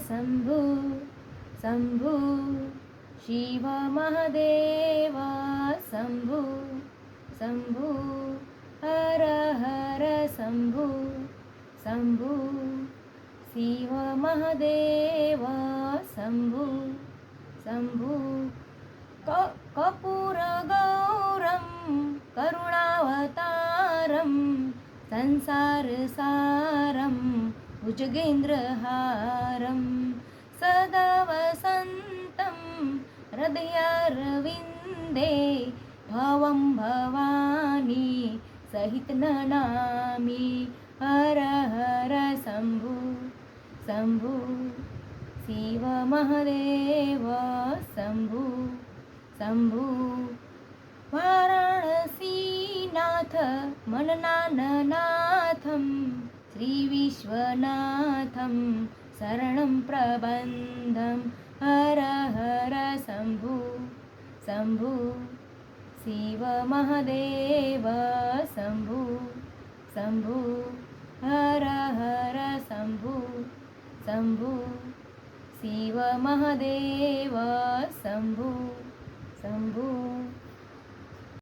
शम्भु शम्भु शिव महादेव शम्भु शम्भु हर हर शम्भु शम्भु शिव महादेव शम्भु शम्भु कपूरगौरं करुणावतारं संसारसारं भुजगेन्द्रहारं सदा वसन्तं हृदयारविन्दे भवं भवानी सहित ननामि हर हर शम्भु शम्भु शिव महादेव शम्भु शम्भु वाराणसीनाथ मननाथं श्रीविश्वनाथं शरणं प्रबन्धं हर हर शम्भु शम्भु शिव महादेव शम्भु शम्भु हर हर शम्भु शम्भु शिव महादेव शम्भु शम्भु